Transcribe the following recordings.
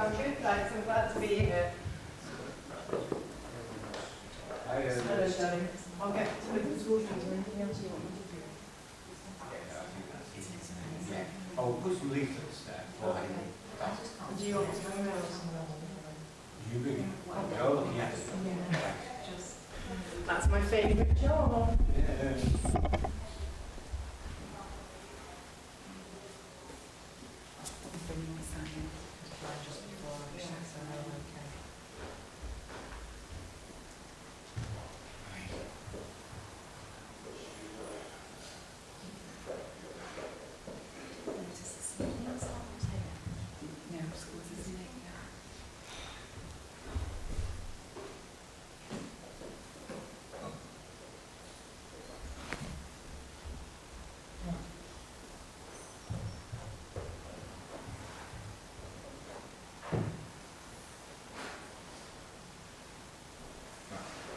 I'm good, thanks. I'm glad to be here. Hello, darling. I'll get to the school. Is there anything else you want me to do? Oh, put some leaflets there. Do you want some emails? You bring oh, yes. That's my favourite job. Yeah.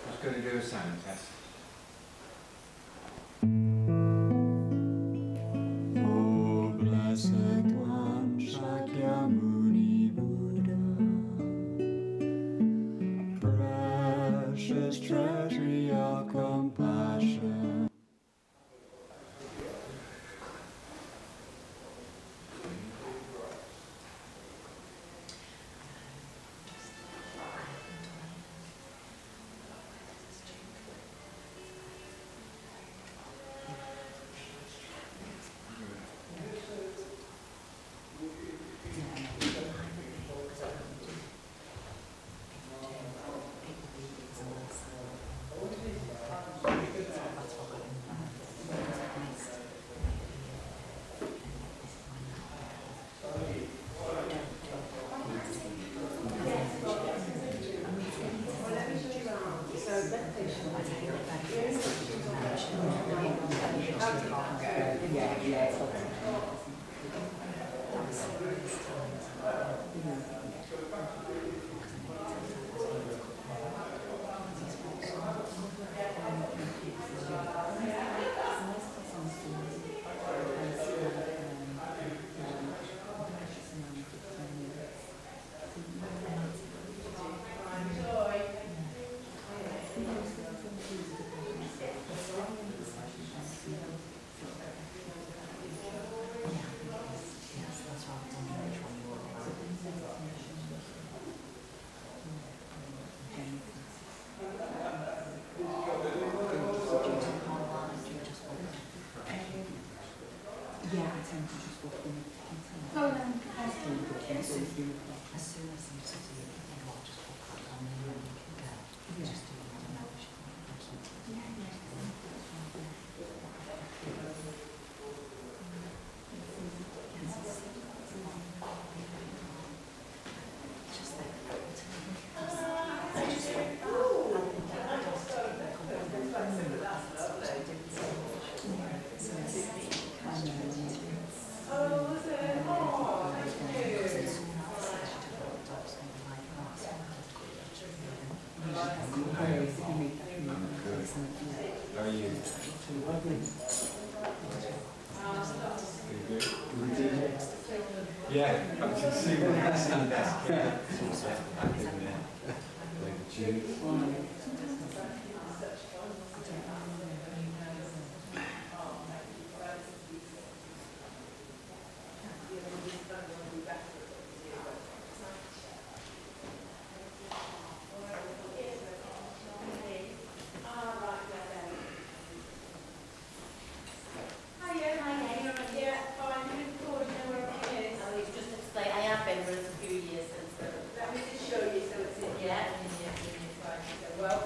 Just going to do a sound test. Oh, blessed one, Shakyamuni Buddha, precious treasury of compassion. How are you? Yeah, I can see that's in the desk. Let me just show you so it's in. Yeah, in your phone. So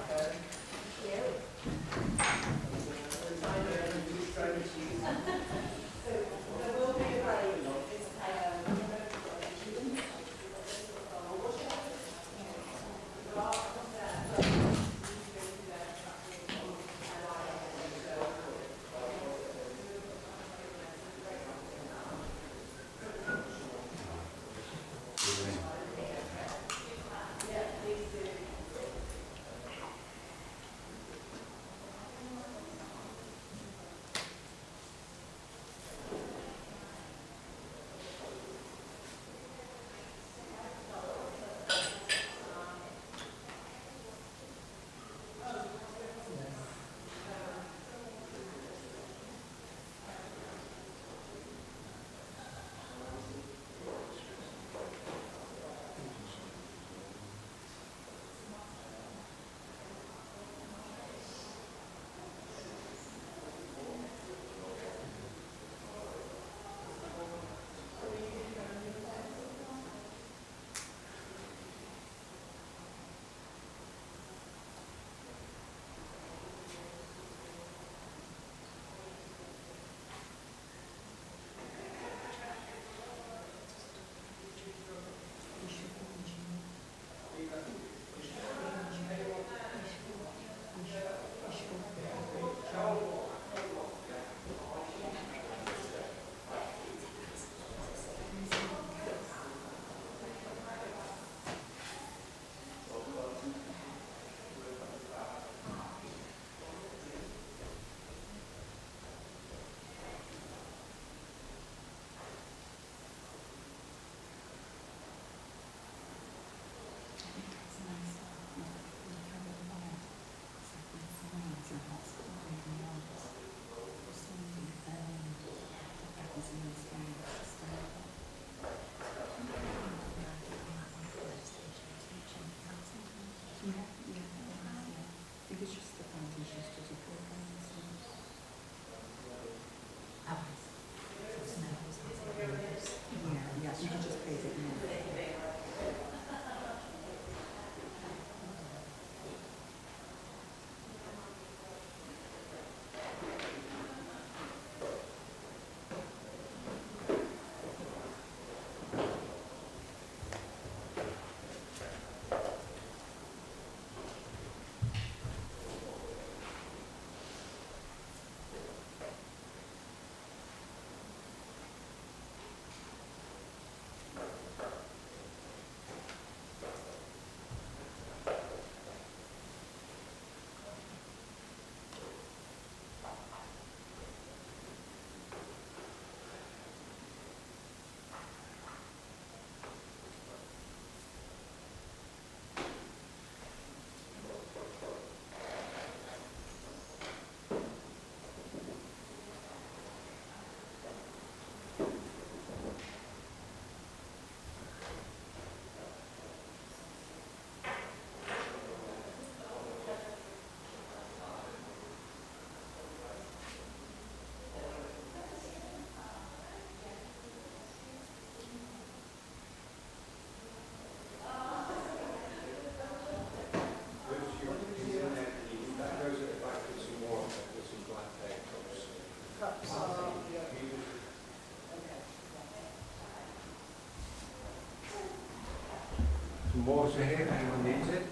some water here, if anyone needs it.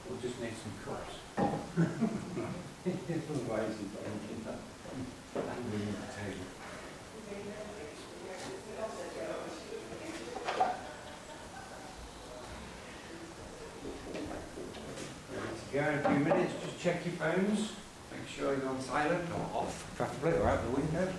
We'll just need some cups. Otherwise, you've got anything that. And we need the table. Go in a few minutes, just check your phones, make sure you're on silent or off, preferably, or out the window.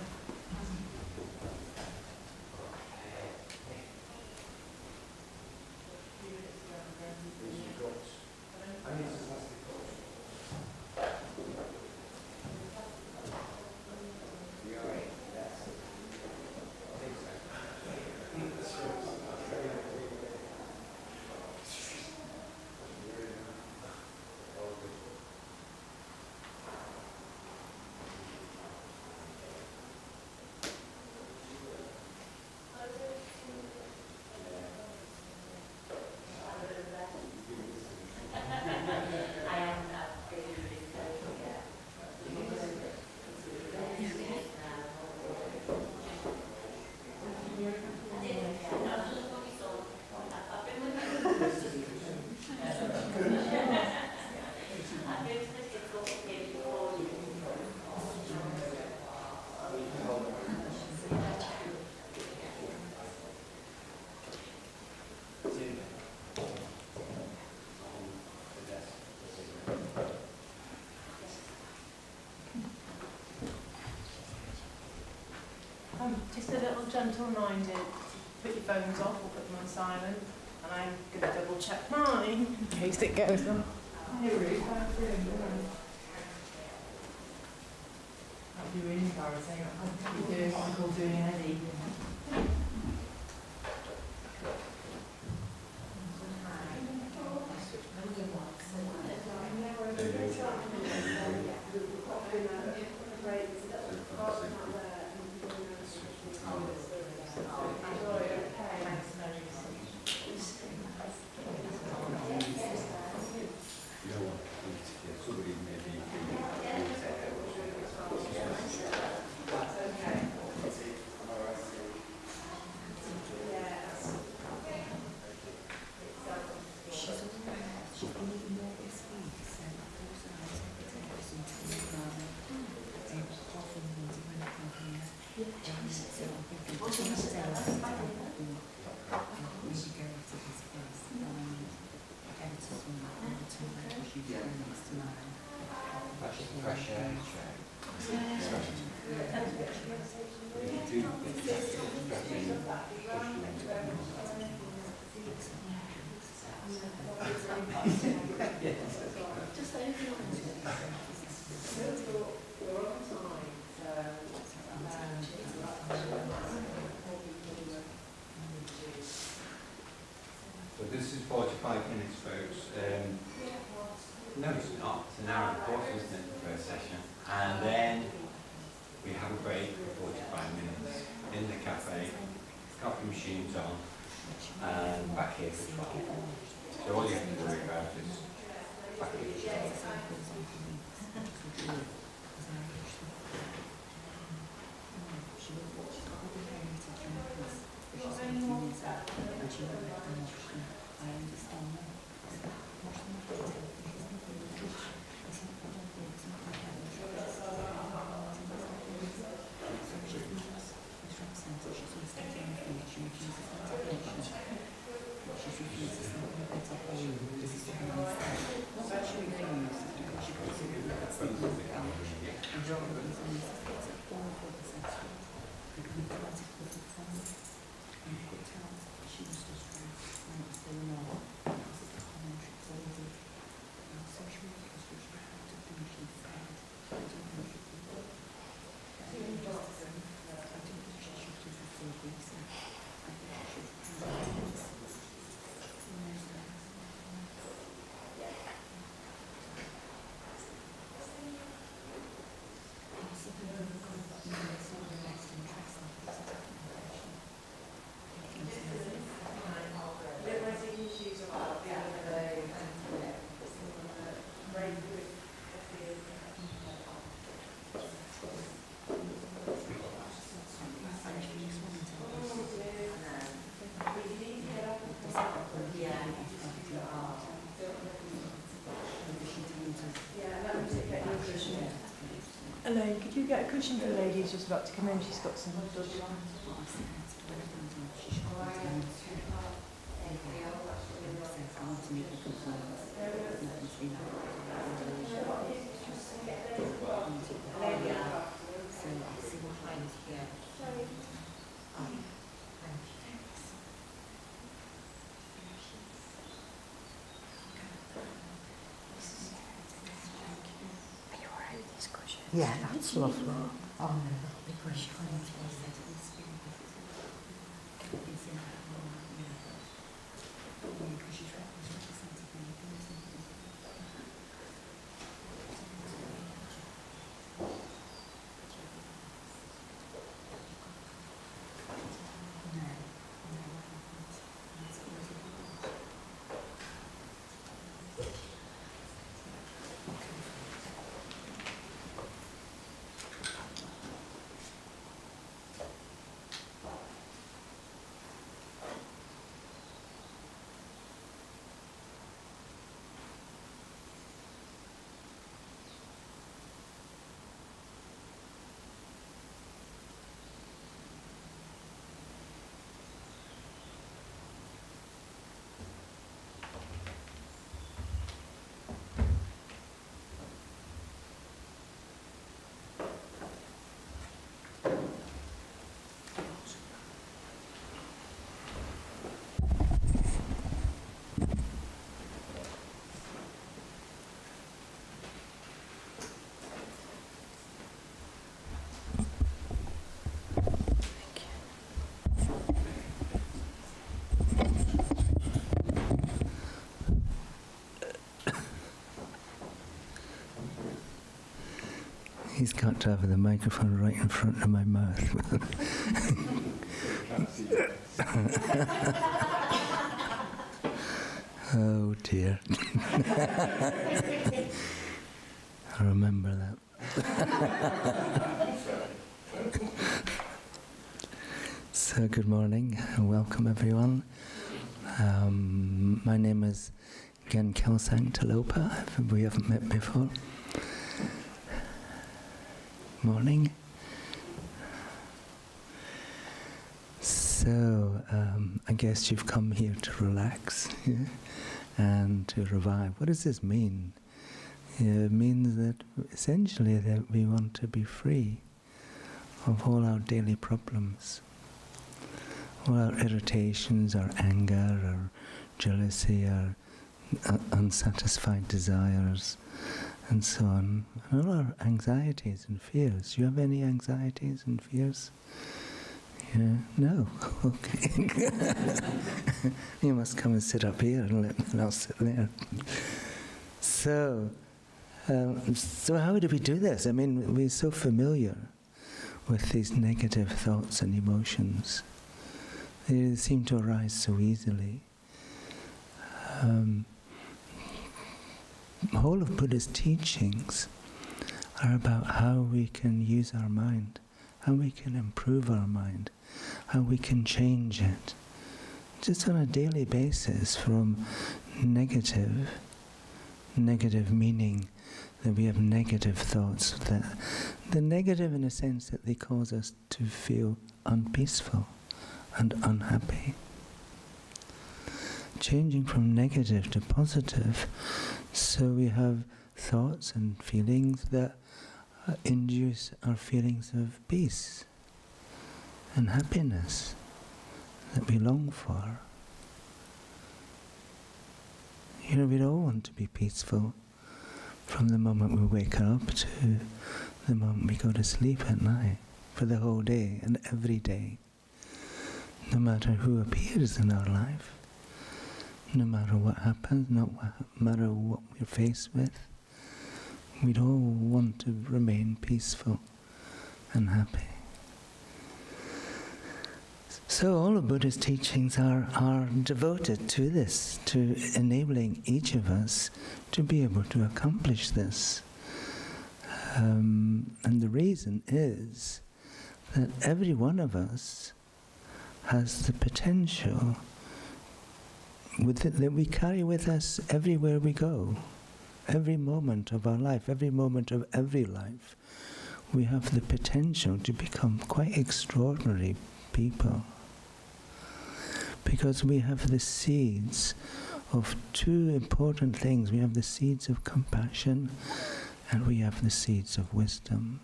Just a little gentle reminder, put your phones off or put them on silent, and I'm going to double check mine in case it goes on. Hey Ruth, how's it going? That'd be really embarrassing. I'll be doing what I call doing an Eddie. Fresh air. So this is 45 minutes, folks. No, it's not. It's an hour and a quarter, isn't it, the first session? And then we have a break for 45 minutes in the cafe, coffee machines on, and back here for 12. So all you have to worry about is back here for 12. Elaine, could you get a cushion for the lady who's just about to come in? She's got some blood on. Yeah, that's lovely. Oh, no. He's got to have the microphone right in front of my mouth. Oh dear. I remember that. So good morning and welcome everyone. My name is Gen Kelsang Talopa, if we haven't met before. Morning. So, I guess you've come here to relax, yeah? And to revive. What does this mean? It means that essentially that we want to be free of all our daily problems, all our irritations, our anger, our jealousy, our unsatisfied desires, and so on, and all our anxieties and fears. Do you have any anxieties and fears? Yeah? No? Okay. You must come and sit up here and I'll sit there. So how do we do this? I mean, we're so familiar with these negative thoughts and emotions. They seem to arise so easily. The whole of Buddha's teachings are about how we can use our mind, how we can improve our mind, how we can change it, just on a daily basis, from negative meaning that we have negative thoughts, that the negative in a sense that they cause us to feel unpeaceful and unhappy. Changing from negative to positive, so we have thoughts and feelings that induce our feelings of peace and happiness that we long for. You know, we all want to be peaceful from the moment we wake up to the moment we go to sleep at night, for the whole day and every day, no matter who appears in our life. No matter what happens, no matter what we're faced with, we'd all want to remain peaceful and happy. So all of Buddha's teachings are devoted to this, to enabling each of us to be able to accomplish this. And the reason is that every one of us has the potential that we carry with us everywhere we go. Every moment of our life, every moment of every life, we have the potential to become quite extraordinary people. Because we have the seeds of two important things. We have the seeds of compassion and we have the seeds of wisdom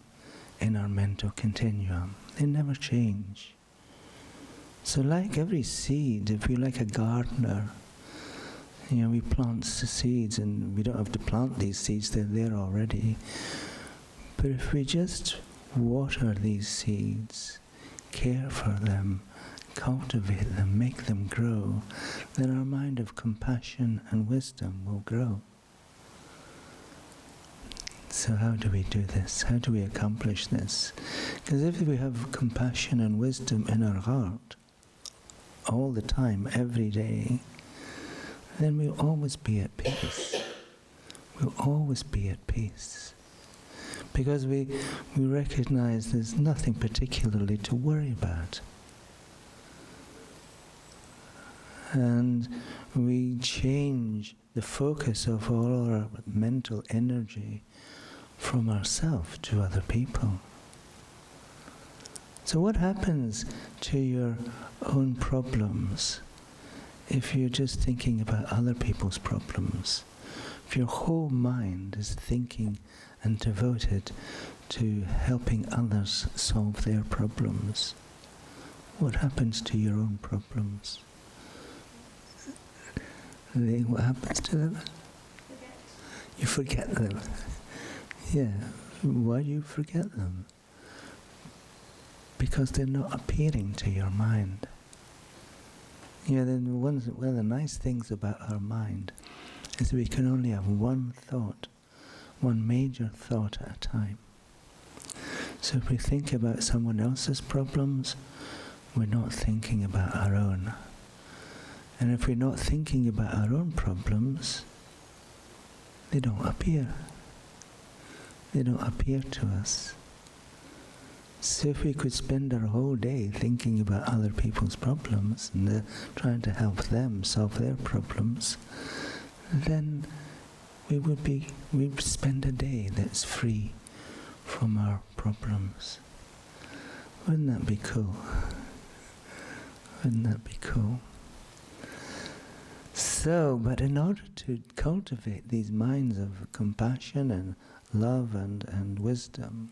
in our mental continuum. They never change. So like every seed, if you're like a gardener, we plant the seeds and we don't have to plant these seeds, they're there already. But if we just water these seeds, care for them, cultivate them, make them grow, then our mind of compassion and wisdom will grow. So how do we do this? How do we accomplish this? Because if we have compassion and wisdom in our heart all the time, every day, then we'll always be at peace. We'll always be at peace. Because we recognize there's nothing particularly to worry about. And we change the focus of all our mental energy from ourselves to other people. So what happens to your own problems if you're just thinking about other people's problems? If your whole mind is thinking and devoted to helping others solve their problems, what happens to your own problems? What happens to them? You forget them. Yeah. Why do you forget them? Because they're not appearing to your mind. Then one of the nice things about our mind is we can only have one thought, one major thought at a time. So if we think about someone else's problems, we're not thinking about our own. And if we're not thinking about our own problems, they don't appear. They don't appear to us. So if we could spend our whole day thinking about other people's problems and trying to help them solve their problems, then we'd spend a day that's free from our problems. Wouldn't that be cool? Wouldn't that be cool? So, but in order to cultivate these minds of compassion and love and wisdom,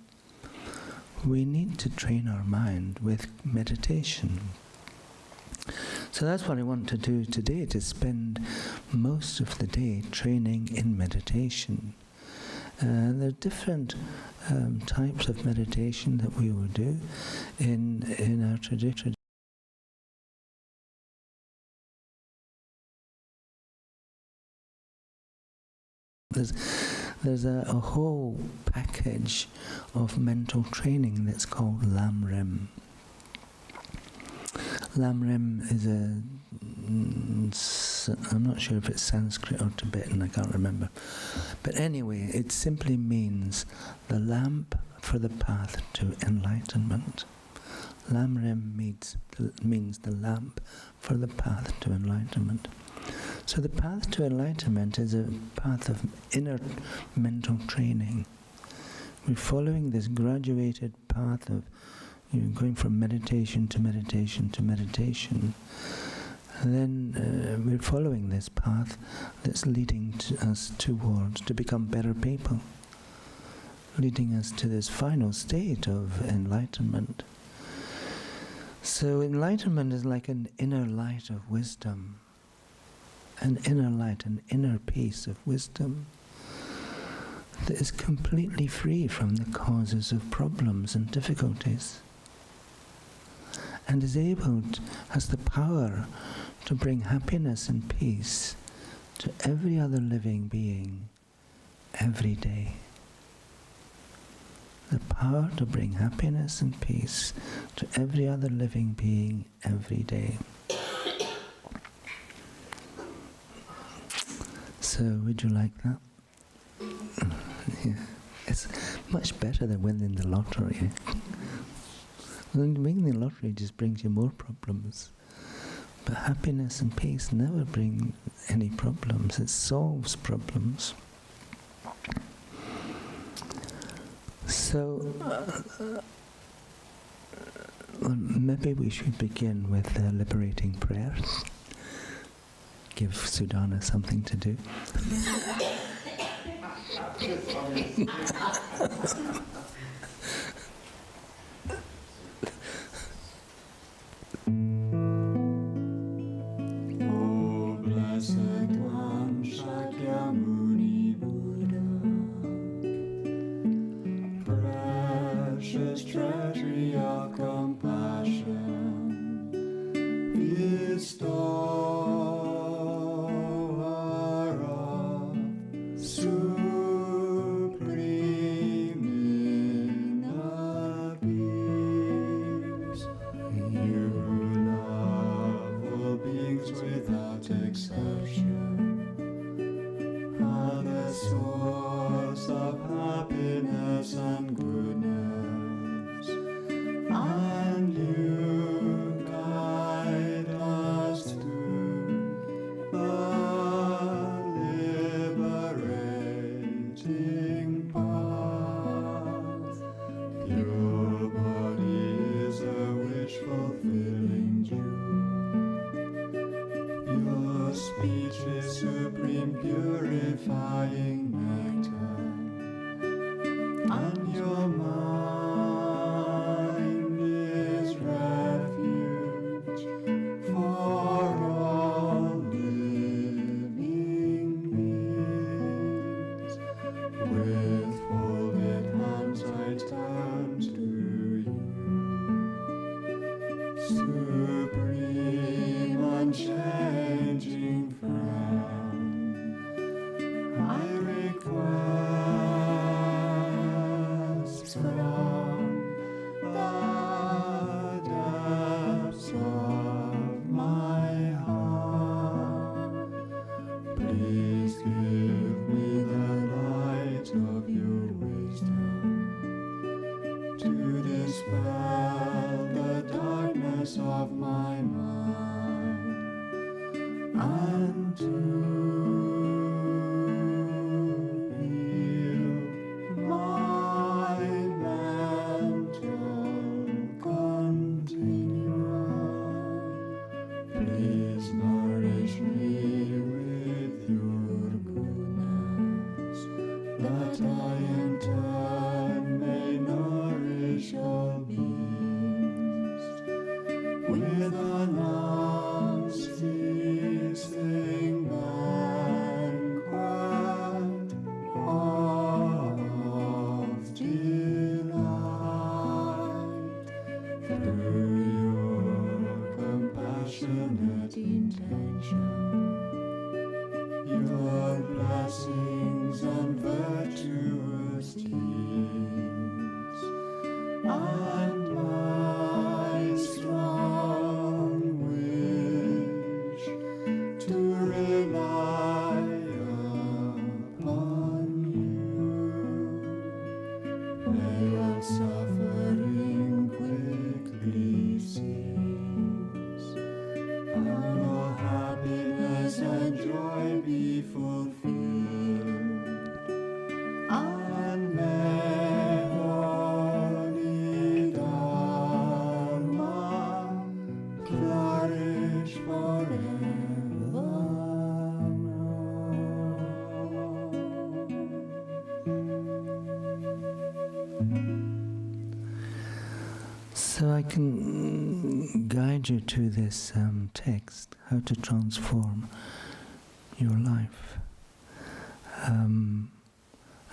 we need to train our mind with meditation. So that's what I want to do today, to spend most of the day training in meditation. There are different types of meditation that we will do in our tradition. There's a whole package of mental training that's called Lamrim. Lamrim is I'm not sure if it's Sanskrit or Tibetan, I can't remember. But anyway, it simply means the lamp for the path to enlightenment. Lamrim means the lamp for the path to enlightenment. So the path to enlightenment is a path of inner mental training. We're following this graduated path of going from meditation to meditation to meditation. And then we're following this path that's leading us towards to become better people, leading us to this final state of enlightenment. So enlightenment is like an inner light of wisdom. An inner light, an inner peace of wisdom that is completely free from the causes of problems and difficulties, and has the power to bring happiness and peace to every other living being every day. The power to bring happiness and peace to every other living being every day. So, would you like that? Yeah. It's much better than winning the lottery. Winning the lottery just brings you more problems. But happiness and peace never bring any problems. It solves problems. So, well, maybe we should begin with the liberating prayers. Give Sudhana something to do. O Blessed One, Shakyamuni Buddha, precious treasury of compassion, bestower of supreme inner peace, you who love all beings without exception, are the source of happiness and goodness, and you guide us to the liberating path. Your body is a wish-fulfilling jewel. Your speech is supreme purifying nectar, and your mind is refuge for all living beings. With folded hands I turn to you, supreme unchanging friend. I request from the depths of my heart, please give me the light of your wisdom to dispel the darkness of my mind, and to heal my mental continuum. Please nourish me with your goodness, that I in turn may nourish all beings with an unceasing banquet of delight. Through your compassionate intention, your blessings and virtuous deeds, and my strong wish to rely upon you, may all suffering quickly cease, and all happiness and joy be fulfilled, and may holy Dharma flourish forevermore. So I can guide you to this text, how to transform your life.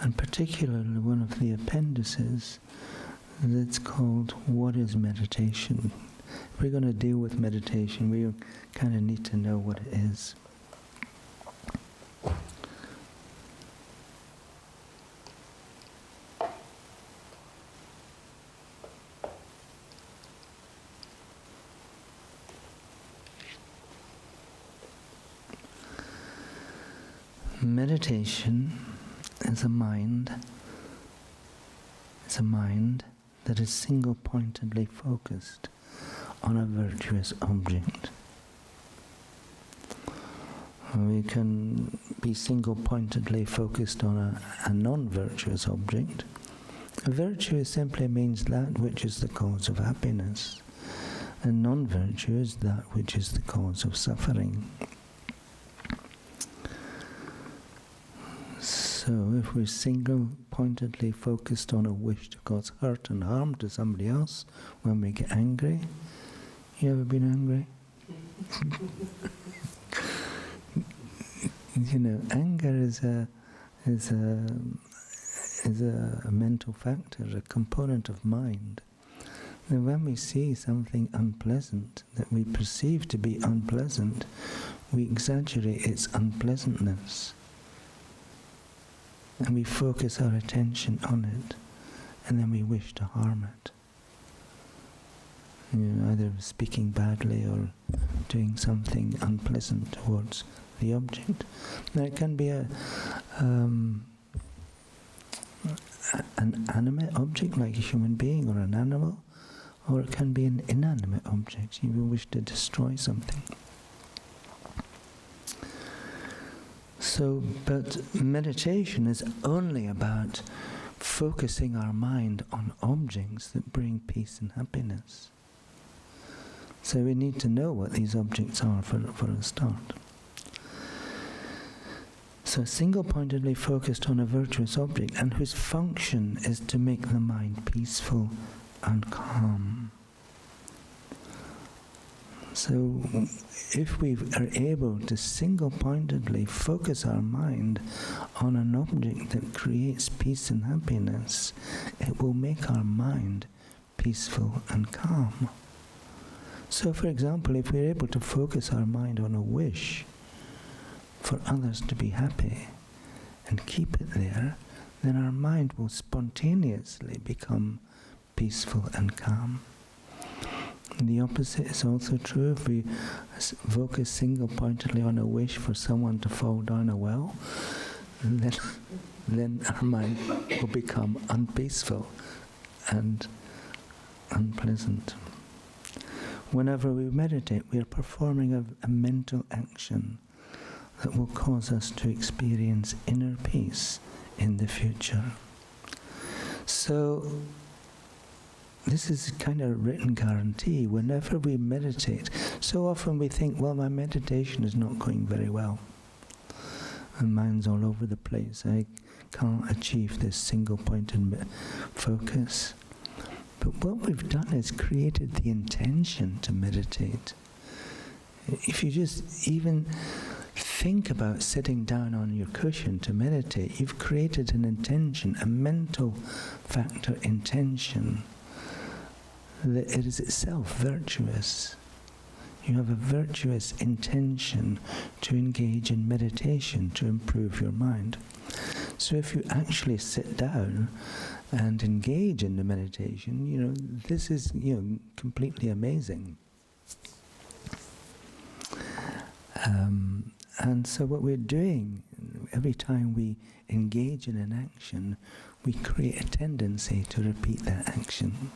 And particularly one of the appendices that's called What is Meditation? If we're going to deal with meditation, we kind of need to know what it is. Meditation is a mind that is single-pointedly focused on a virtuous object. We can be single-pointedly focused on a non-virtuous object, Virtue simply means that which is the cause of happiness, and non-virtue is that which is the cause of suffering. So if we're single-pointedly focused on a wish to cause hurt and harm to somebody else when we get angry, you ever been angry? You know, anger is a mental factor, a component of mind. And when we see something unpleasant that we perceive to be unpleasant, we exaggerate its unpleasantness. And we focus our attention on it, and then we wish to harm it. You know, either speaking badly or doing something unpleasant towards the object. Now it can be an animate object like a human being or an animal, or it can be an inanimate object. You wish to destroy something. So, but meditation is only about focusing our mind on objects that bring peace and happiness. So we need to know what these objects are for a start. So single-pointedly focused on a virtuous object and whose function is to make the mind peaceful and calm. So if we are able to single-pointedly focus our mind on an object that creates peace and happiness, it will make our mind peaceful and calm. So for example, if we're able to focus our mind on a wish for others to be happy and keep it there, then our mind will spontaneously become peaceful and calm. And the opposite is also true. If we focus single-pointedly on a wish for someone to fall down a well, then our mind will become unpeaceful and unpleasant. Whenever we meditate, we are performing a mental action that will cause us to experience inner peace in the future. So this is kind of a written guarantee. Whenever we meditate, so often we think, well, my meditation is not going very well. My mind's all over the place. I can't achieve this single-pointed focus. But what we've done is created the intention to meditate. If you just even think about sitting down on your cushion to meditate, you've created an intention, a mental factor intention, that it is itself virtuous. You have a virtuous intention to engage in meditation to improve your mind. So if you actually sit down and engage in the meditation, this is, completely amazing. And so what we're doing, every time we engage in an action, we create a tendency to repeat that action.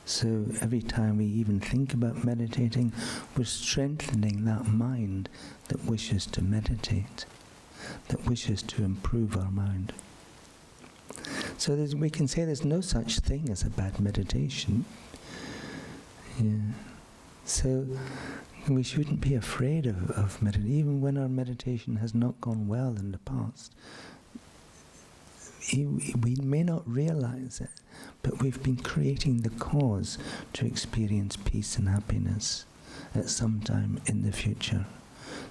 So every time we even think about meditating, we're strengthening that mind that wishes to meditate, that wishes to improve our mind. So we can say there's no such thing as a bad meditation. Yeah. So we shouldn't be afraid of meditation, even when our meditation has not gone well in the past. We may not realize it, but we've been creating the cause to experience peace and happiness at some time in the future.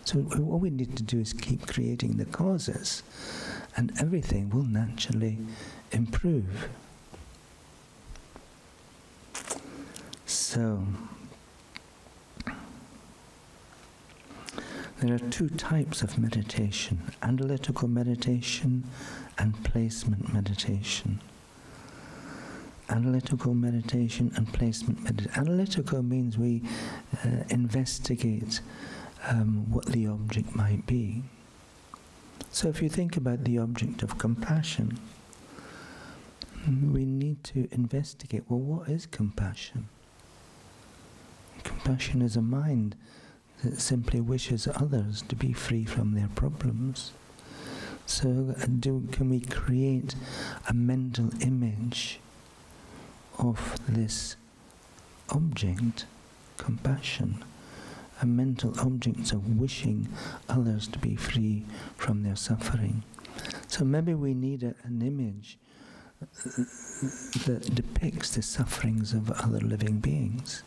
So all we need to do is keep creating the causes, and everything will naturally improve. So there are two types of meditation: analytical meditation and placement meditation. Analytical meditation and placement meditation. Analytical means we investigate what the object might be. So if you think about the object of compassion, we need to investigate, well, what is compassion? Compassion is a mind that simply wishes others to be free from their problems. So can we create a mental image of this object, compassion, a mental object of wishing others to be free from their suffering? So maybe we need an image that depicts the sufferings of other living beings.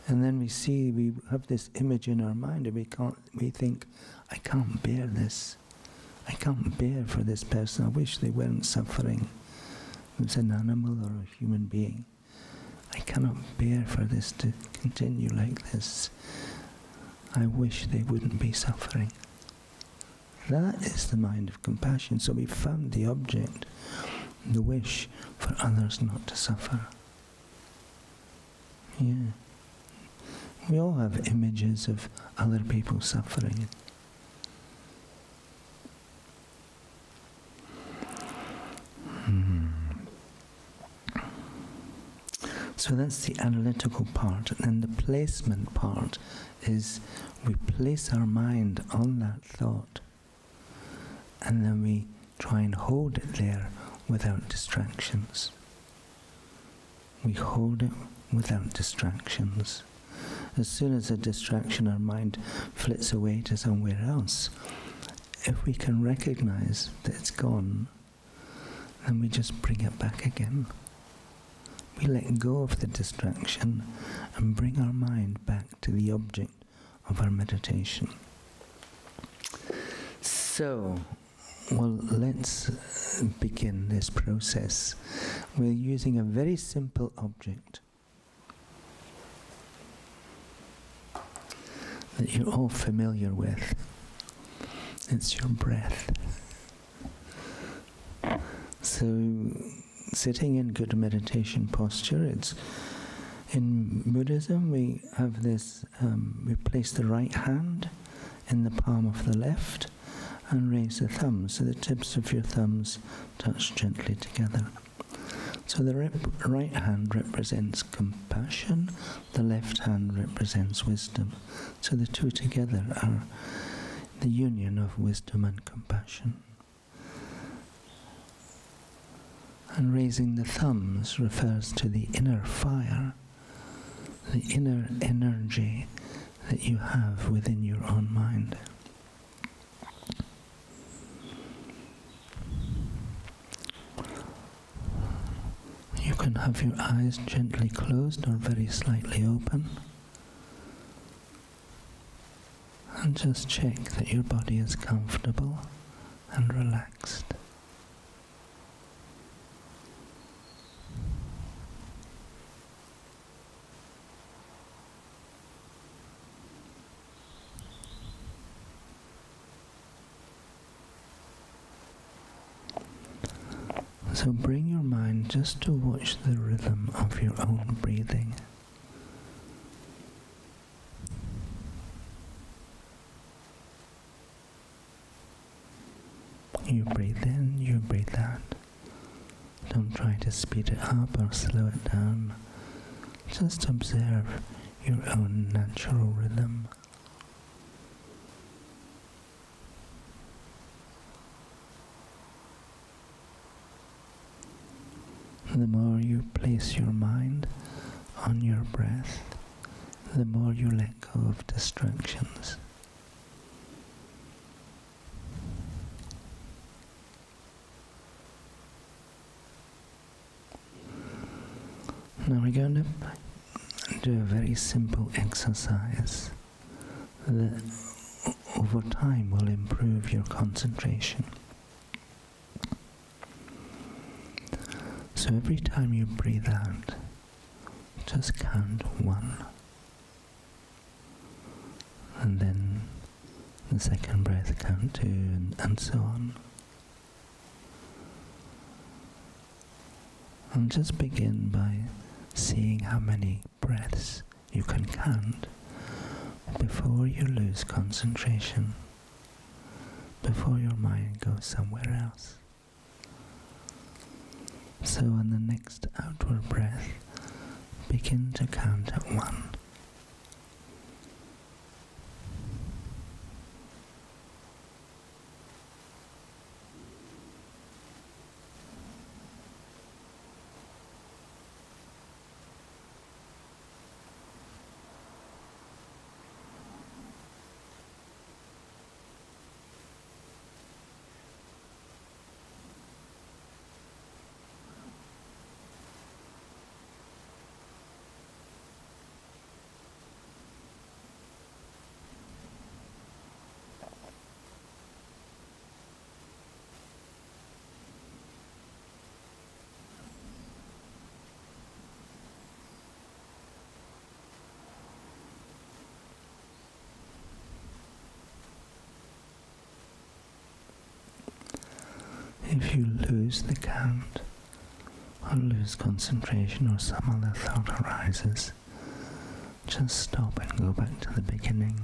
And then we have this image in our mind, and we think, I can't bear this. I can't bear for this person. I wish they weren't suffering. It's an animal or a human being. I cannot bear for this to continue like this. I wish they wouldn't be suffering. That is the mind of compassion. So we found the object, the wish for others not to suffer. Yeah. We all have images of other people suffering. So that's the analytical part. And then the placement part is we place our mind on that thought, and then we try and hold it there without distractions. We hold it without distractions. As soon as a distraction, our mind flits away to somewhere else. If we can recognize that it's gone, then we just bring it back again. We let go of the distraction and bring our mind back to the object of our meditation. So, well, let's begin this process. We're using a very simple object that you're all familiar with. It's your breath. So, sitting in good meditation posture, it's in Buddhism we have this, we place the right hand in the palm of the left and raise the thumbs, so the tips of your thumbs touch gently together. So the right hand represents compassion, the left hand represents wisdom. So the two together are the union of wisdom and compassion. And raising the thumbs refers to the inner fire, the inner energy that you have within your own mind. You can have your eyes gently closed or very slightly open. And just check that your body is comfortable and relaxed. So bring your mind just to watch the rhythm of your own breathing. You breathe in, you breathe out. Don't try to speed it up or slow it down. Just observe your own natural rhythm. The more you place your mind on your breath, the more you let go of distractions. Now we're going to do a very simple exercise that over time will improve your concentration. So every time you breathe out, just count 1. And then the second breath count 2, and so on. And just begin by seeing how many breaths you can count before you lose concentration, before your mind goes somewhere else. So on the next outward breath, begin to count at 1. if you lose the count, or lose concentration, or some other thought arises, just stop and go back to the beginning.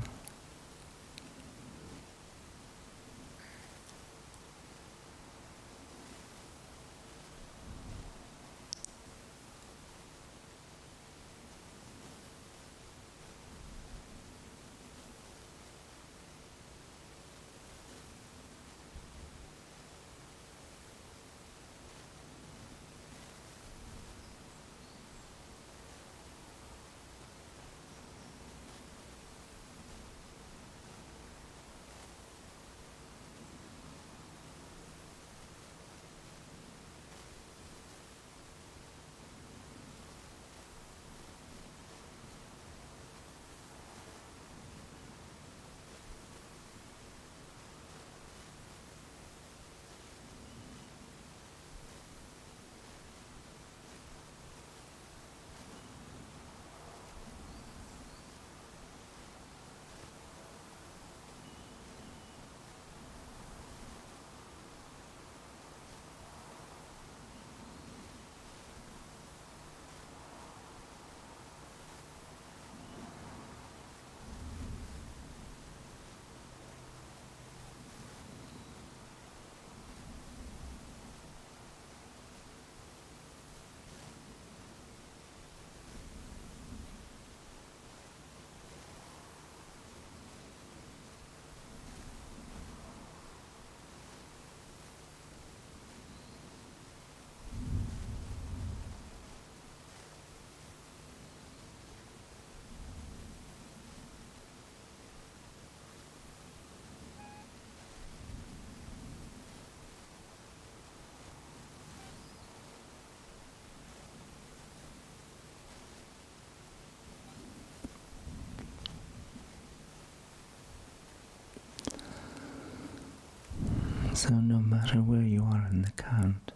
So no matter where you are in the count,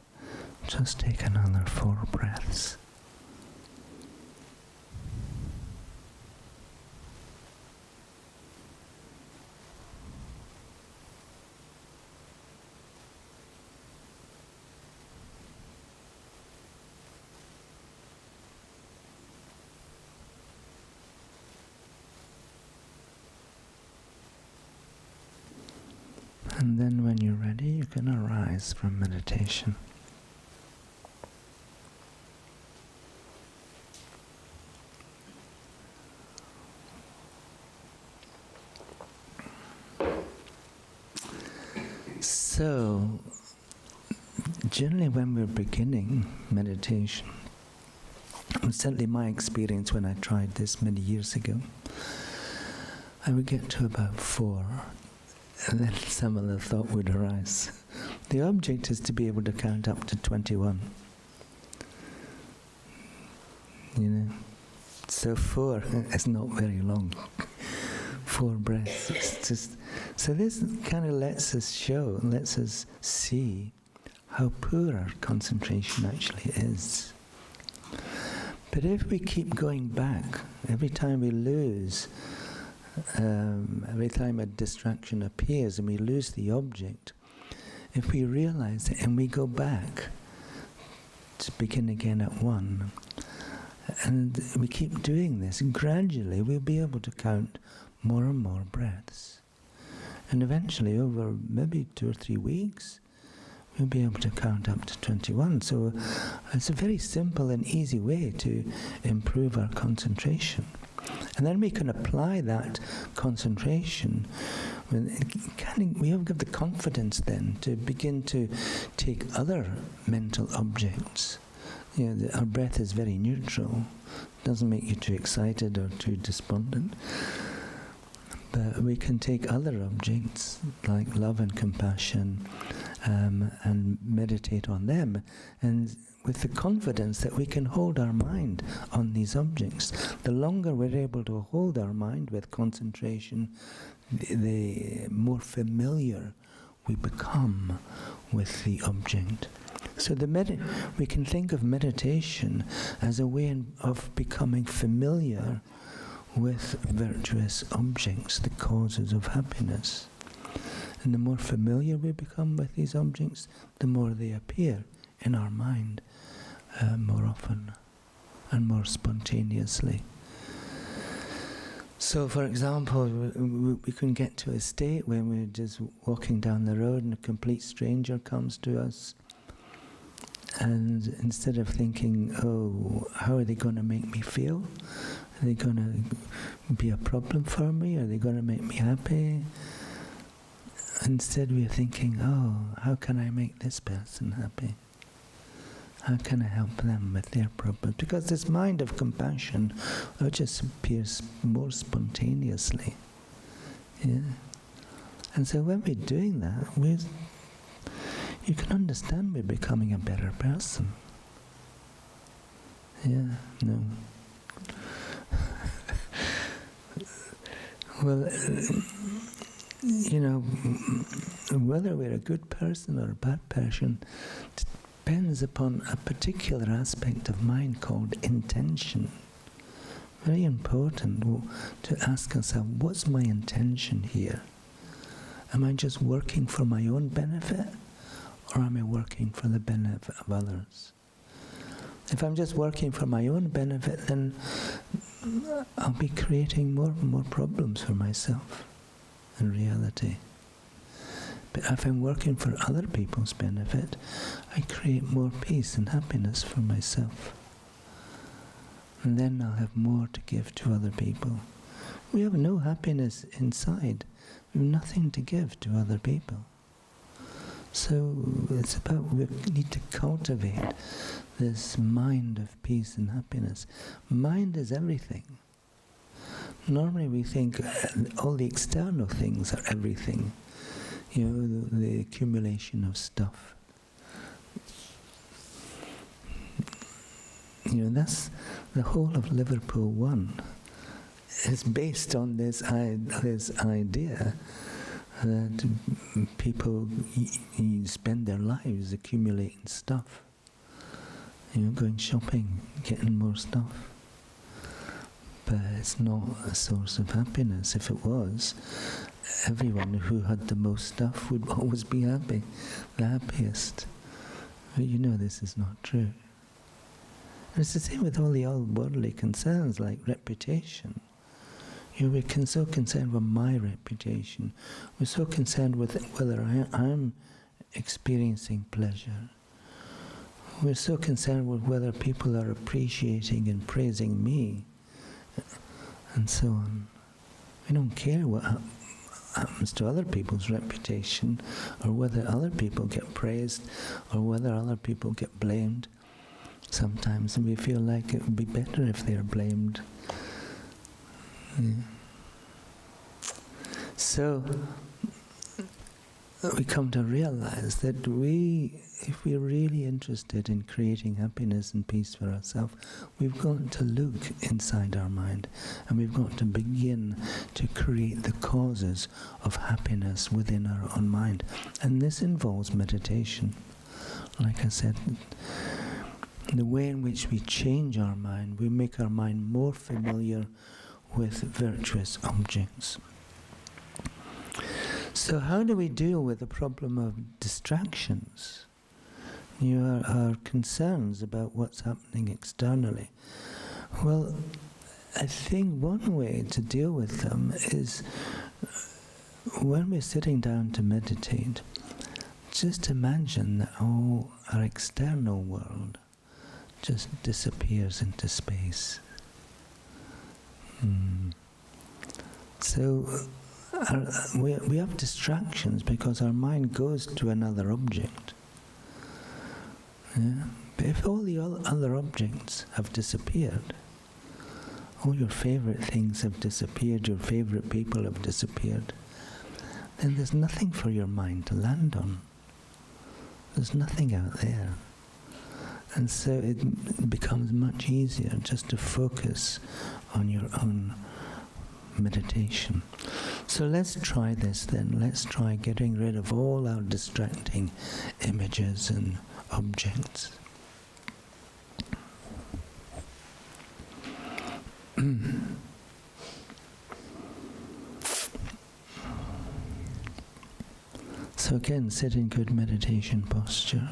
just take another 4 breaths. And then when you're ready, you can arise from meditation. So, generally when we're beginning meditation, certainly my experience when I tried this many years ago, I would get to about 4. And then some other thought would arise. The object is to be able to count up to 21. You know, so 4 is not very long. 4 breaths. It's just, so this kind of lets us see how poor our concentration actually is. But if we keep going back, every time we lose, every time a distraction appears and we lose the object, if we realize it and we go back to begin again at 1, and we keep doing this, gradually we'll be able to count more and more breaths. And eventually, over maybe 2 or 3 weeks, we'll be able to count up to 21. So it's a very simple and easy way to improve our concentration. And then we can apply that concentration. We have got the confidence then to begin to take other mental objects. You know, our breath is very neutral. Doesn't make you too excited or too despondent. But we can take other objects like love and compassion and meditate on them, and with the confidence that we can hold our mind on these objects. The longer we're able to hold our mind with concentration, the more familiar we become with the object. So we can think of meditation as a way of becoming familiar with virtuous objects, the causes of happiness. And the more familiar we become with these objects, the more they appear in our mind more often and more spontaneously. So, for example, we can get to a state when we're just walking down the road and a complete stranger comes to us, and instead of thinking, oh, how are they going to make me feel? Are they going to be a problem for me? Are they going to make me happy? Instead we're thinking, oh, how can I make this person happy? How can I help them with their problems? Because this mind of compassion just appears more spontaneously. Yeah? And so when we're doing that, you can understand we're becoming a better person. Yeah, no. Well, you know, whether we're a good person or a bad person depends upon a particular aspect of mind called intention. Very important to ask ourselves, what's my intention here? Am I just working for my own benefit, or am I working for the benefit of others? If I'm just working for my own benefit, then I'll be creating more and more problems for myself in reality. But if I'm working for other people's benefit, I create more peace and happiness for myself. And then I'll have more to give to other people. We have no happiness inside. We have nothing to give to other people. So it's about, we need to cultivate this mind of peace and happiness. Mind is everything. Normally we think all the external things are everything. You know, the accumulation of stuff. You know, that's the whole of Liverpool 1 is based on this idea that people spend their lives accumulating stuff. You know, going shopping, getting more stuff. But it's not a source of happiness. If it was, everyone who had the most stuff would always be happy, the happiest. But you know this is not true. And it's the same with all the old worldly concerns like reputation. You know, we're so concerned with my reputation. We're so concerned with whether I'm experiencing pleasure. We're so concerned with whether people are appreciating and praising me, and so on. We don't care what happens to other people's reputation, or whether other people get praised, or whether other people get blamed. Sometimes we feel like it would be better if they're blamed. Yeah. So we come to realize that if we're really interested in creating happiness and peace for ourselves, we've got to look inside our mind, and we've got to begin to create the causes of happiness within our own mind. And this involves meditation. Like I said, the way in which we change our mind, we make our mind more familiar with virtuous objects. So how do we deal with the problem of distractions? You know, our concerns about what's happening externally. Well, I think one way to deal with them is when we're sitting down to meditate, just imagine that all our external world just disappears into space. So we have distractions because our mind goes to another object. Yeah? But if all the other objects have disappeared, all your favorite things have disappeared, your favorite people have disappeared, then there's nothing for your mind to land on. There's nothing out there. And so it becomes much easier just to focus on your own meditation. So let's try this then. Let's try getting rid of all our distracting images and objects. So again, sit in good meditation posture.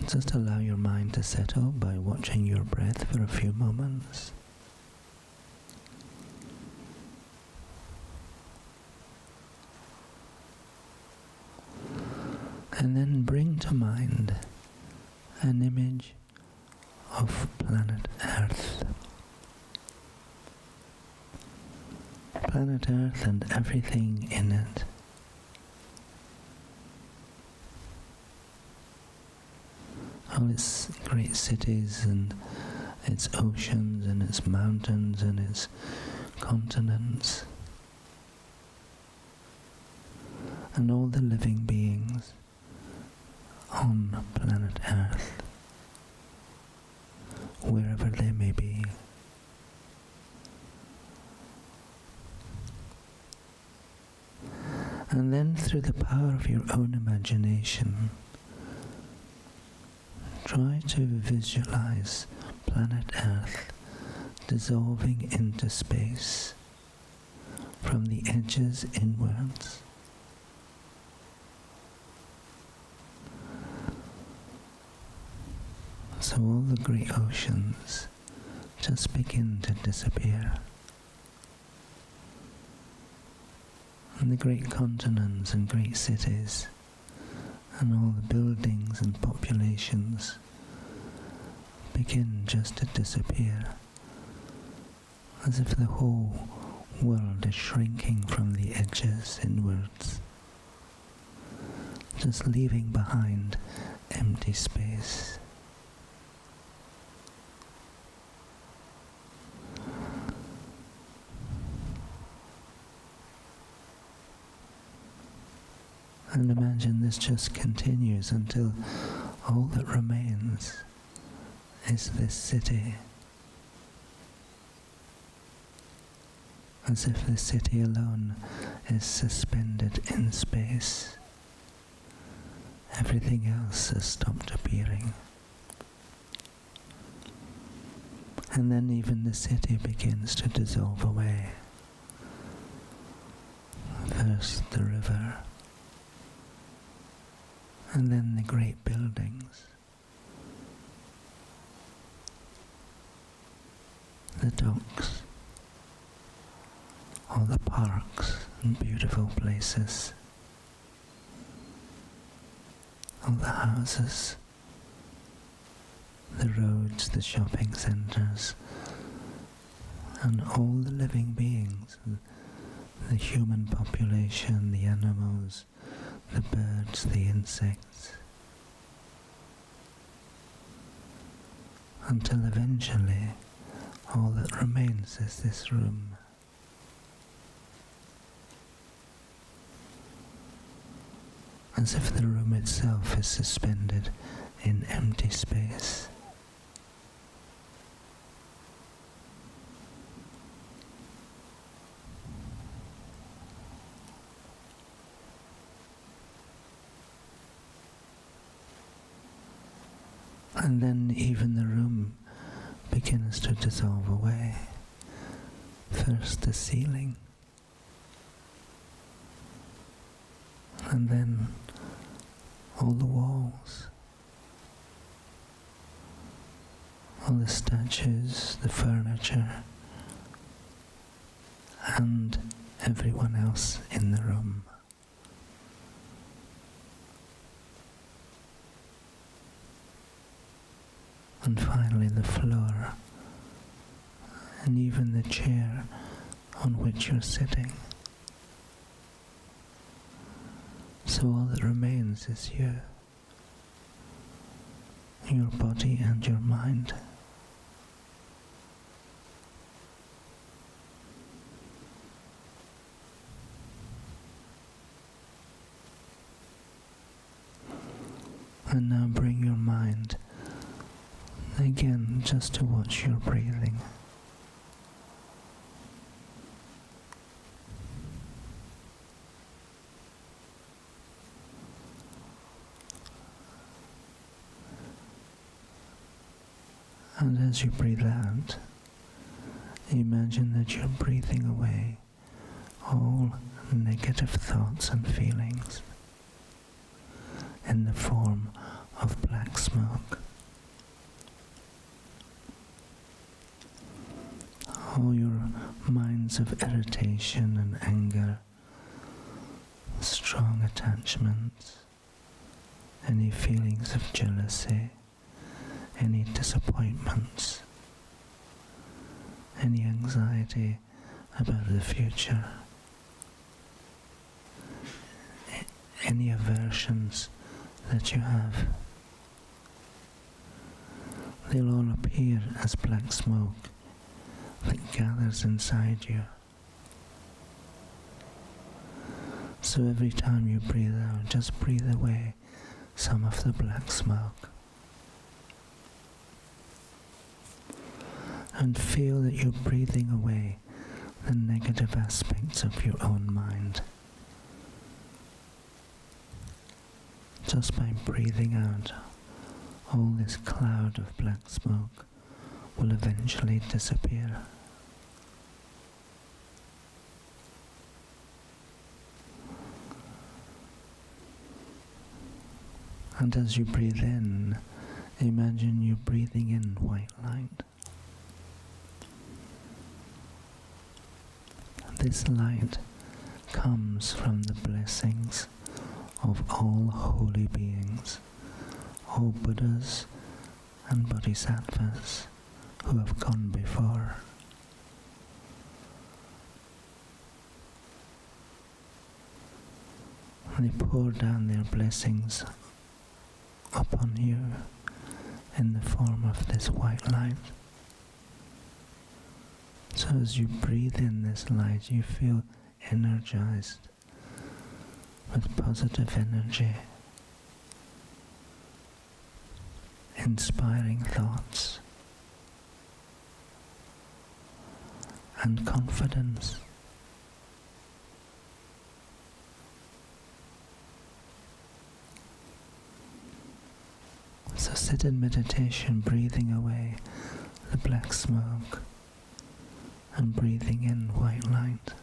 Just allow your mind to settle by watching your breath for a few moments. And then bring to mind an image of planet Earth. Planet Earth and everything in it. All its great cities and its oceans and its mountains and its continents. And all the living beings on planet Earth, wherever they may be. And then through the power of your own imagination, try to visualize planet Earth dissolving into space from the edges inwards. So all the great oceans just begin to disappear. And the great continents and great cities and all the buildings and populations begin just to disappear, as if the whole world is shrinking from the edges inwards, just leaving behind empty space. And imagine this just continues until all that remains is this city. As if the city alone is suspended in space. Everything else has stopped appearing. And then even the city begins to dissolve away. First the river, and then the great buildings, the docks, all the parks and beautiful places, all the houses, the roads, the shopping centres, and all the living beings, the human population, the animals, the birds, the insects, until eventually all that remains is this room. As if the room itself is suspended in empty space. And then even the room begins to dissolve away. First the ceiling, and then all the walls, all the statues, the furniture, and everyone else in the room. And finally the floor, and even the chair on which you're sitting. So all that remains is you, your body and your mind. And now bring your mind again just to watch your breathing. And as you breathe out, imagine that you're breathing away all negative thoughts and feelings in the form of black smoke. All your minds of irritation and anger, strong attachments, any feelings of jealousy, any disappointments, any anxiety about the future, any aversions that you have. They'll all appear as black smoke that gathers inside you. So every time you breathe out, just breathe away some of the black smoke. And feel that you're breathing away the negative aspects of your own mind. Just by breathing out, all this cloud of black smoke will eventually disappear. And as you breathe in, imagine you breathing in white light. This light comes from the blessings of all holy beings, all Buddhas and Bodhisattvas who have gone before. They pour down their blessings upon you in the form of this white light. So as you breathe in this light, you feel energized with positive energy, inspiring thoughts, and confidence. So sit in meditation, breathing away the black smoke and breathing in white light.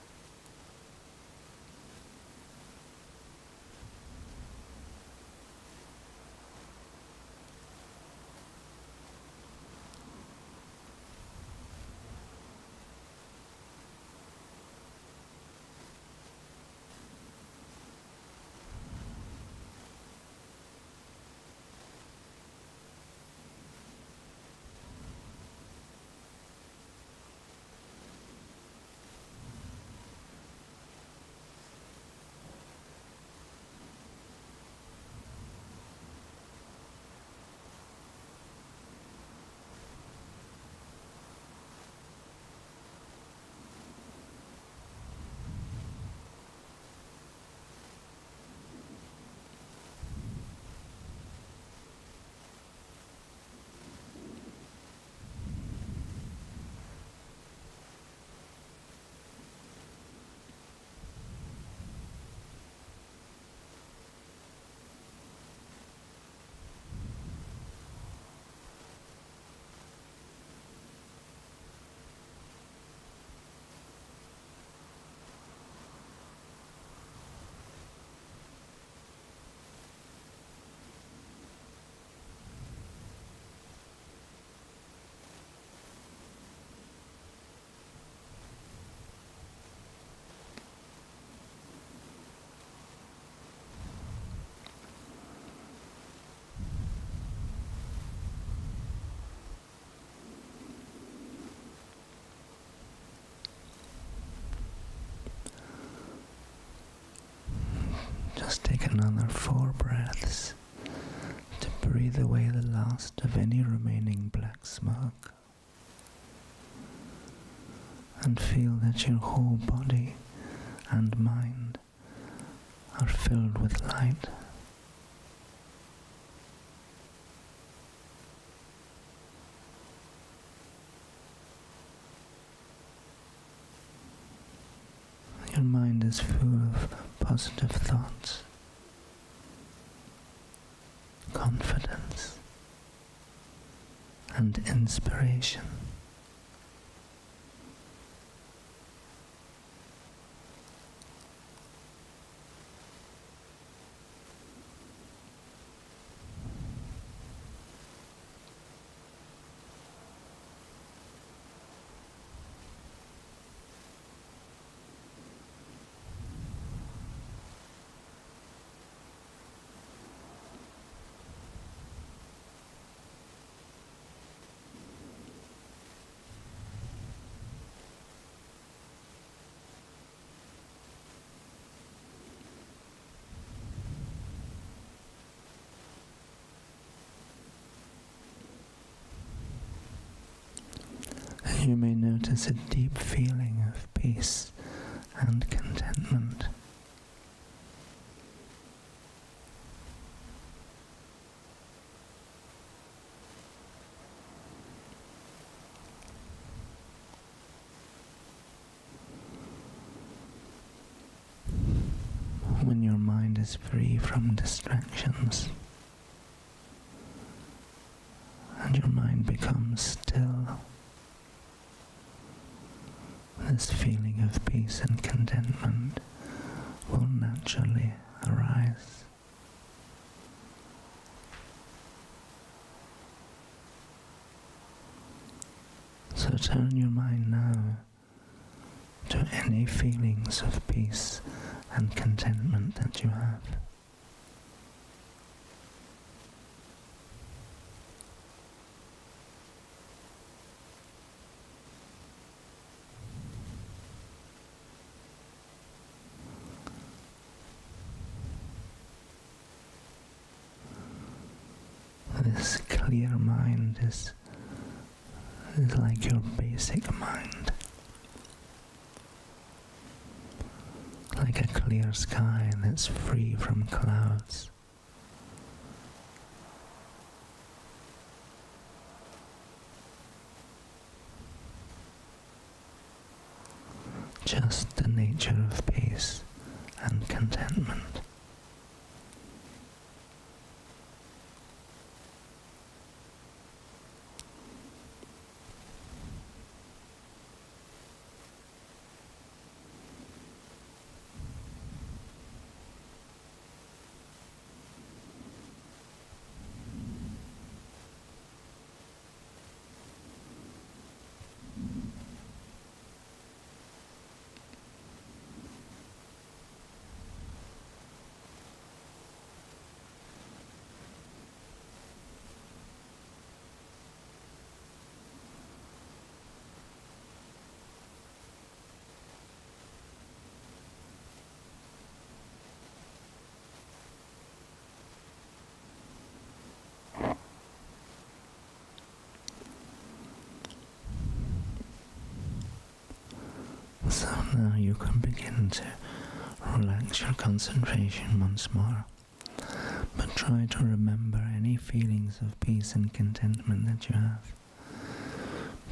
Just take another 4 breaths to breathe away the last of any remaining black smoke. And feel that your whole body and mind are filled with light. Your mind is full of positive thoughts, confidence, and inspiration. You may notice a deep feeling of peace and contentment. When your mind is free from distractions and your mind becomes still, this feeling of peace and contentment will naturally arise. So turn your mind now to any feelings of peace and contentment that you have. This clear mind is like your basic mind, like a clear sky that's free from clouds. Just the nature of peace and contentment. So now you can begin to relax your concentration once more, but try to remember any feelings of peace and contentment that you have,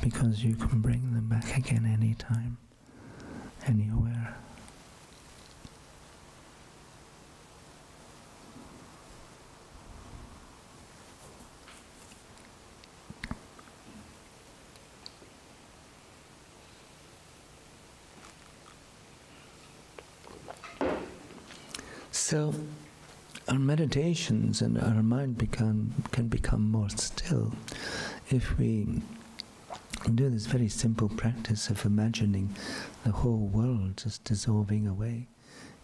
because you can bring them back again anytime, anywhere. So our meditations and our mind can become more still if we do this very simple practice of imagining the whole world just dissolving away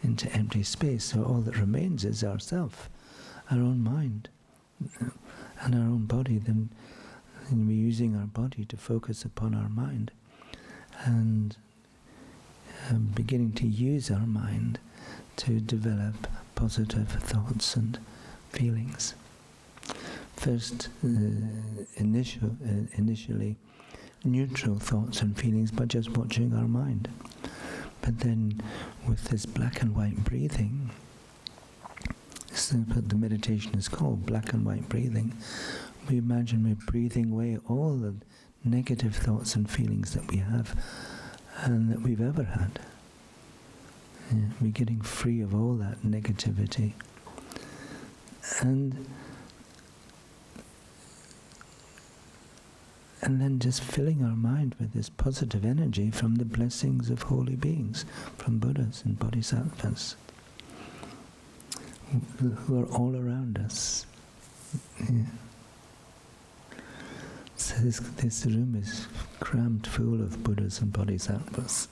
into empty space. So all that remains is ourself, our own mind and our own body. Then we're using our body to focus upon our mind and beginning to use our mind to develop positive thoughts and feelings. First, initially neutral thoughts and feelings by just watching our mind. But then with this black and white breathing, this is what the meditation is called, black and white breathing. We imagine we're breathing away all the negative thoughts and feelings that we have and that we've ever had. Yeah, we're getting free of all that negativity. And and then just filling our mind with this positive energy from the blessings of holy beings, from Buddhas and Bodhisattvas, who are all around us. Yeah. So this room is crammed full of Buddhas and Bodhisattvas.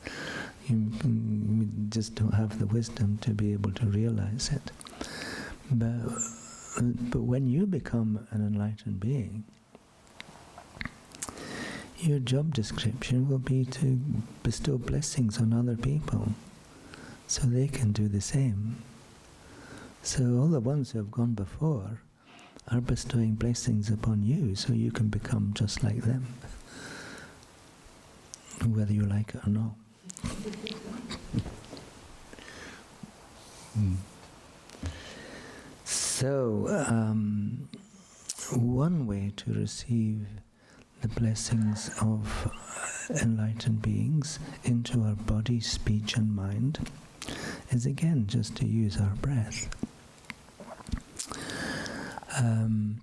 You just don't have the wisdom to be able to realize it. But when you become an enlightened being, your job description will be to bestow blessings on other people so they can do the same. So all the ones who have gone before are bestowing blessings upon you so you can become just like them, whether you like it or not. So, one way to receive the blessings of enlightened beings into our body, speech and mind is again just to use our breath.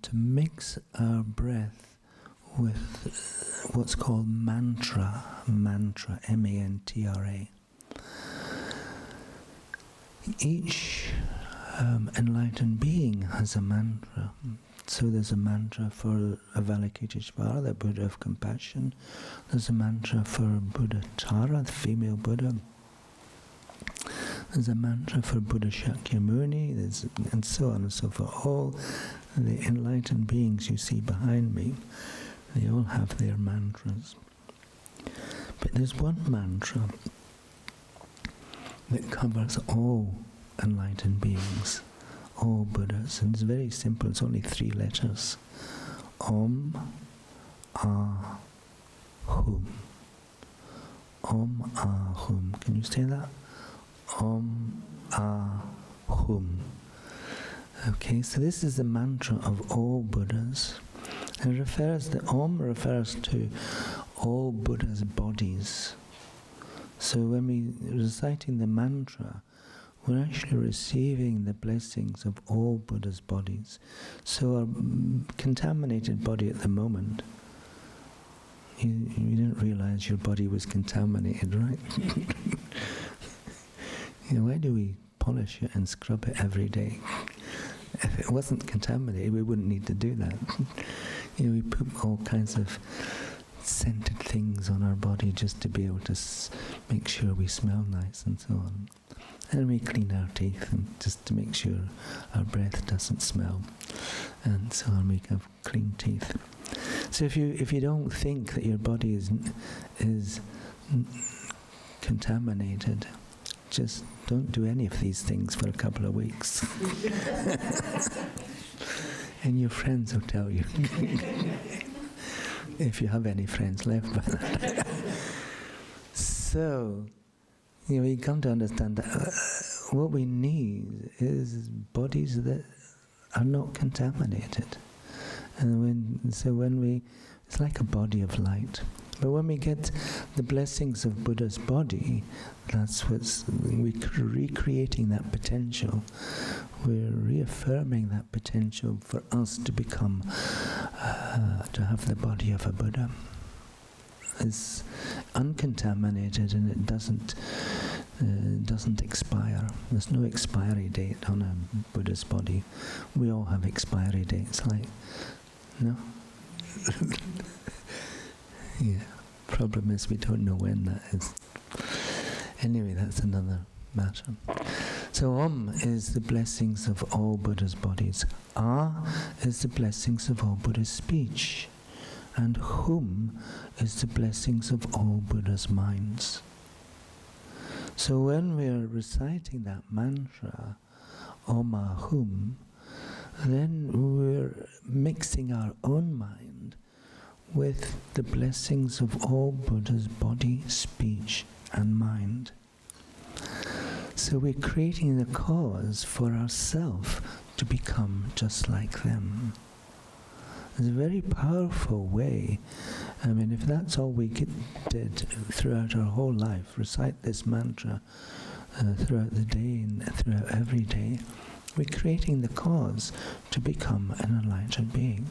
To mix our breath with what's called mantra, M-A-N-T-R-A. Each enlightened being has a mantra. So there's a mantra for Avalokiteshvara, the Buddha of compassion. There's a mantra for Buddha Tara, the female Buddha. There's a mantra for Buddha Shakyamuni, and so on and so forth. All the enlightened beings you see behind me, they all have their mantras. But there's one mantra that covers all enlightened beings, all Buddhas, and it's very simple. It's only 3 letters. Om, Ah, Hum. Om, Ah, Hum. Can you say that? Om, Ah, Hum. Okay, so this is the mantra of all Buddhas. And the Om refers to all Buddhas' bodies. So when we're reciting the mantra, we're actually receiving the blessings of all Buddhas' bodies. So our contaminated body at the moment, you didn't realize your body was contaminated, right? Why do we polish it and scrub it every day? If it wasn't contaminated, we wouldn't need to do that. We put all kinds of scented things on our body just to be able to make sure we smell nice and so on. And we clean our teeth and just to make sure our breath doesn't smell, and so on. We have clean teeth. So if you don't think that your body is contaminated, just don't do any of these things for a couple of weeks. And your friends will tell you. If you have any friends left by that. So, you come to understand that what we need is bodies that are not contaminated. And it's like a body of light. But when we get the blessings of Buddha's body, we're recreating that potential. We're reaffirming that potential for us to become, to have the body of a Buddha. It's uncontaminated and it doesn't expire. There's no expiry date on a Buddha's body. We all have expiry dates, no? Yeah. Problem is we don't know when that is. Anyway, that's another matter. So Om is the blessings of all Buddha's bodies. Ah is the blessings of all Buddha's speech. And Hum is the blessings of all Buddha's minds. So when we're reciting that mantra, Om Ah Hum, then we're mixing our own mind with the blessings of all Buddha's body, speech and mind. So we're creating the cause for ourselves to become just like them. It's a very powerful way. I mean, if that's all we did throughout our whole life, recite this mantra throughout the day and throughout every day, we're creating the cause to become an enlightened being.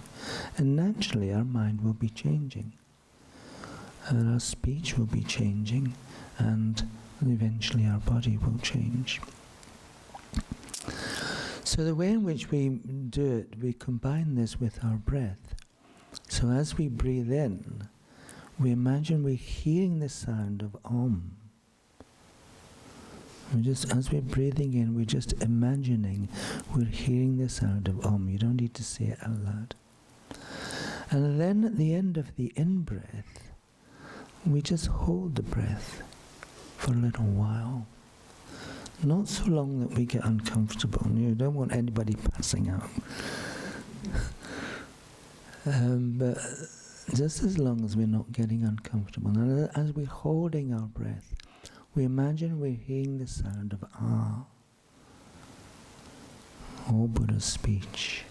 And naturally our mind will be changing. and our speech will be changing, and eventually our body will change. So the way in which we do it, we combine this with our breath. So as we breathe in, we imagine we're hearing the sound of Om. As we're breathing in, we're just imagining we're hearing the sound of Om. You don't need to say it out loud. And then at the end of the in-breath, we just hold the breath for a little while. Not so long that we get uncomfortable. You don't want anybody passing out. But just as long as we're not getting uncomfortable. And as we're holding our breath, we imagine we're hearing the sound of Ah, or Buddha's speech.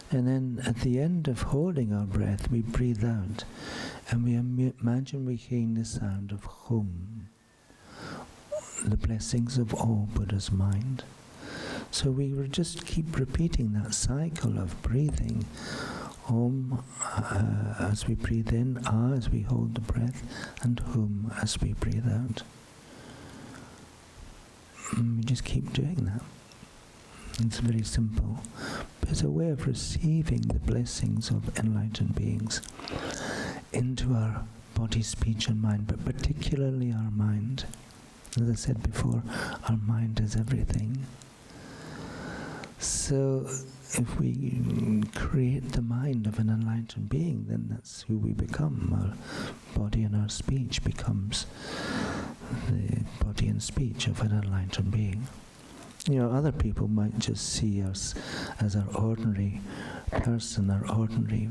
And then at the end of holding our breath, we breathe out, and we imagine we're hearing the sound of Hum, the blessings of all Buddha's mind. So we will just keep repeating that cycle of breathing. Om as we breathe in, Ah as we hold the breath, and Hum as we breathe out. We just keep doing that. It's very simple. But it's a way of receiving the blessings of enlightened beings into our body, speech and mind, but particularly our mind. As I said before, our mind is everything. So if we create the mind of an enlightened being, then that's who we become. Our body and our speech becomes the body and speech of an enlightened being. You know, other people might just see us as our ordinary person, our ordinary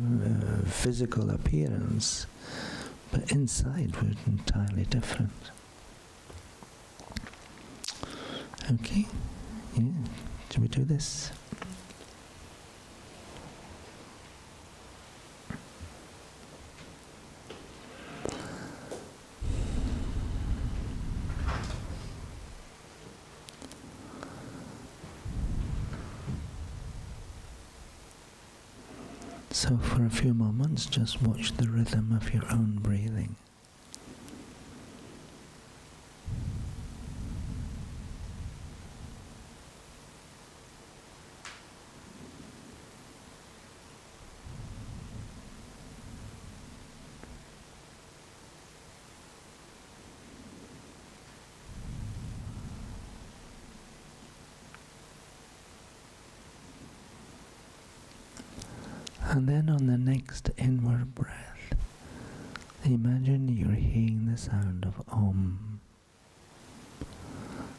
physical appearance, but inside we're entirely different. Okay, yeah, should we do this? So for a few moments, just watch the rhythm of your own breathing. And then on the next inward breath, imagine you're hearing the sound of Om.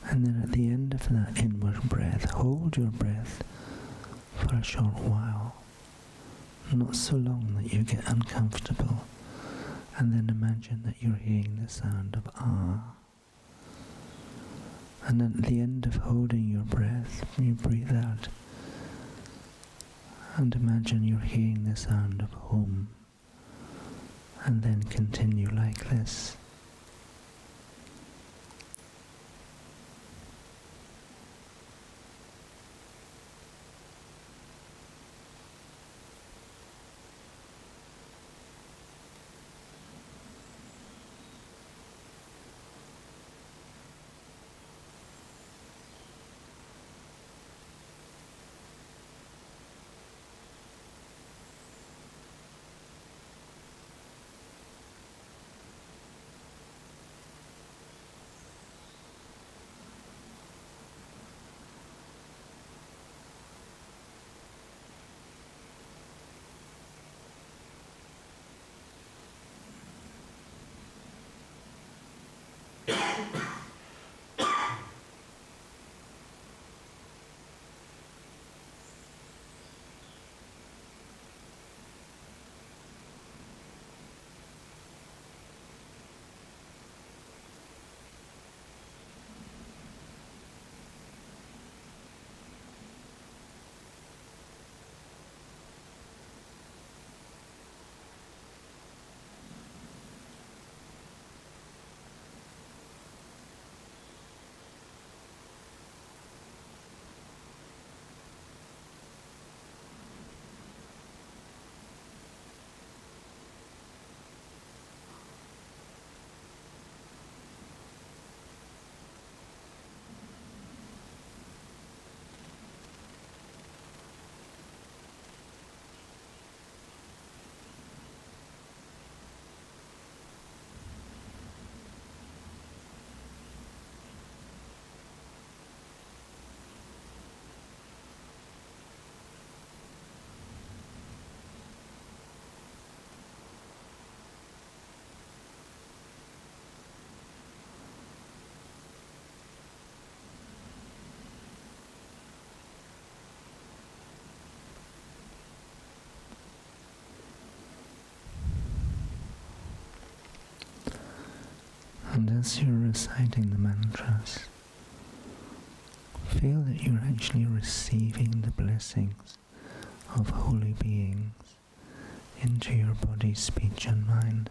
And then at the end of that inward breath, hold your breath for a short while. Not so long that you get uncomfortable. And then imagine that you're hearing the sound of Ah. And at the end of holding your breath, you breathe out. And imagine you're hearing the sound of Hum, and then continue like this. And as you're reciting the mantras, feel that you're actually receiving the blessings of holy beings into your body, speech and mind.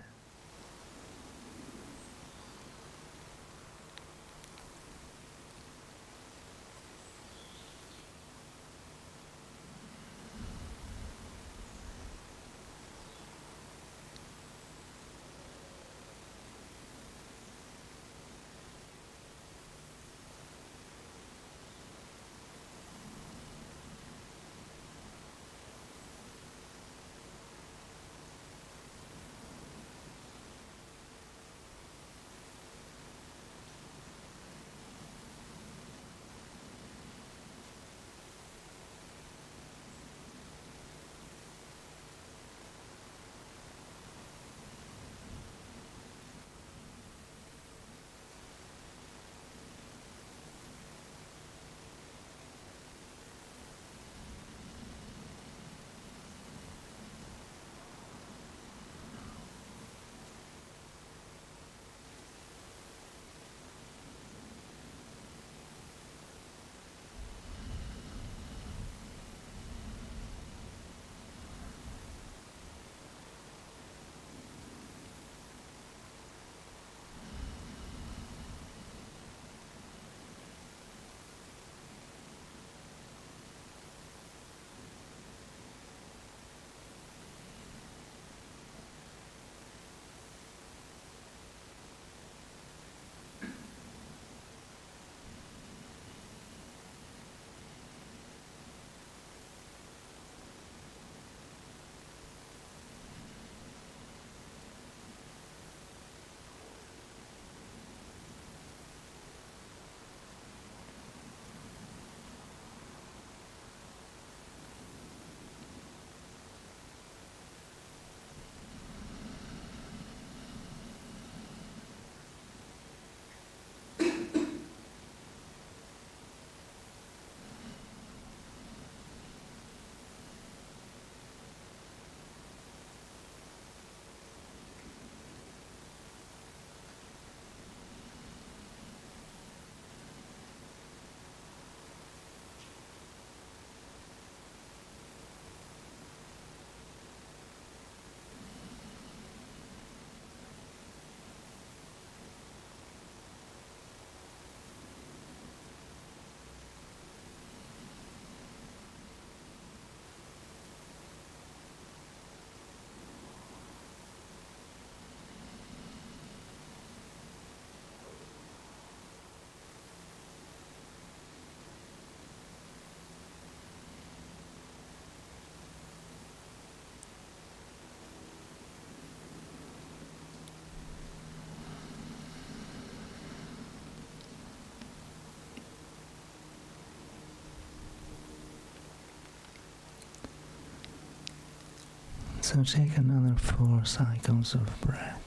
So take another 4 cycles of breath.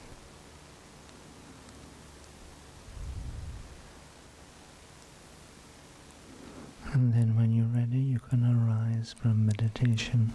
And then when you're ready, you can arise from meditation.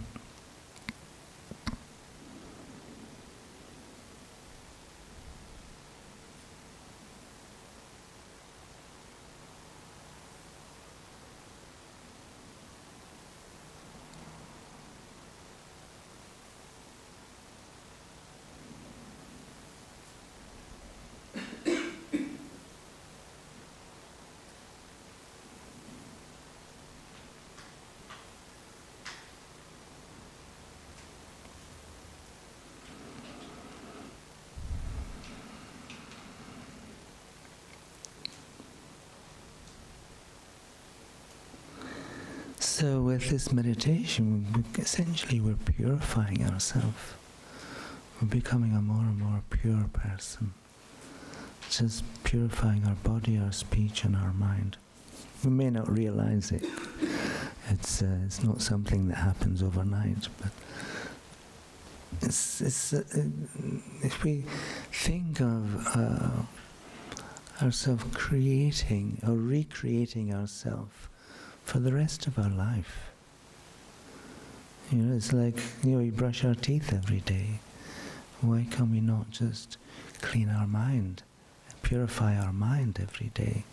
So with this meditation, essentially we're purifying ourselves. We're becoming a more and more pure person. Just purifying our body, our speech and our mind. We may not realize it. It's not something that happens overnight, but if we think of ourselves creating or recreating ourselves for the rest of our life. You know, it's like, we brush our teeth every day. Why can we not just clean our mind and purify our mind every day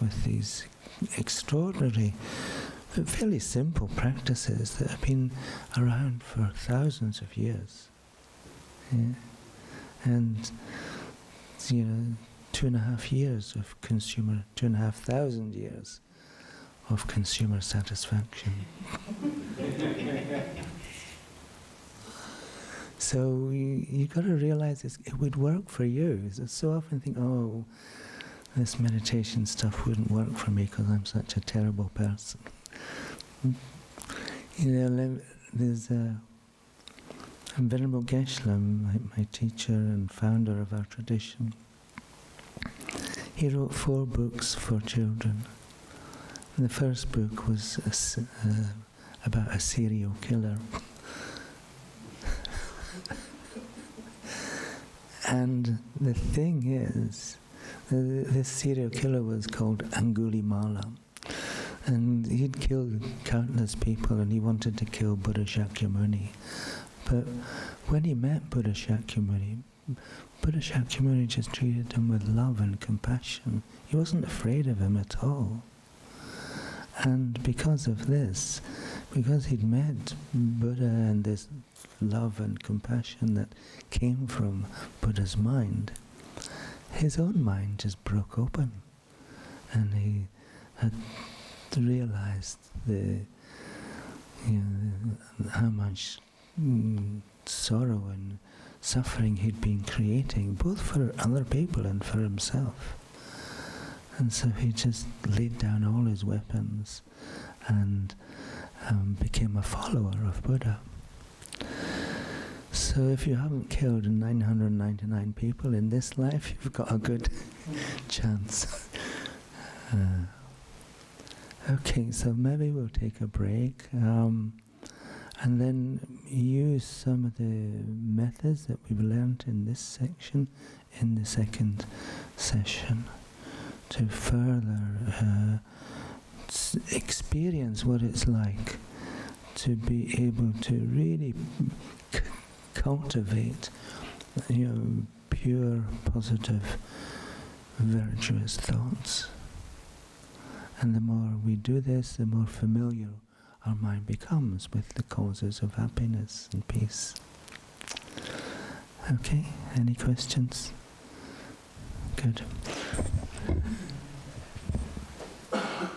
with these extraordinary, fairly simple practices that have been around for thousands of years. Yeah. And, 2.5 years of 2,500 years of consumer satisfaction. So you got to realize it would work for you. So often think, oh, this meditation stuff wouldn't work for me because I'm such a terrible person. There's Venerable Geshe-la, my teacher and founder of our tradition. He wrote 4 books for children. And the first book was about a serial killer. And the thing is, this serial killer was called Angulimala. And he'd killed countless people, and he wanted to kill Buddha Shakyamuni. But when he met Buddha Shakyamuni just treated him with love and compassion. He wasn't afraid of him at all. And because of this, because he'd met Buddha and this love and compassion that came from Buddha's mind, his own mind just broke open. And he had realized how much sorrow and suffering he'd been creating, both for other people and for himself. And so he just laid down all his weapons and became a follower of Buddha. So if you haven't killed 999 people in this life, you've got a good chance. Okay, so maybe we'll take a break. And then use some of the methods that we've learned in this section in the second session to further experience what it's like to be able to really cultivate, pure, positive, virtuous thoughts. And the more we do this, the more familiar our mind becomes with the causes of happiness and peace. Okay, any questions? Good.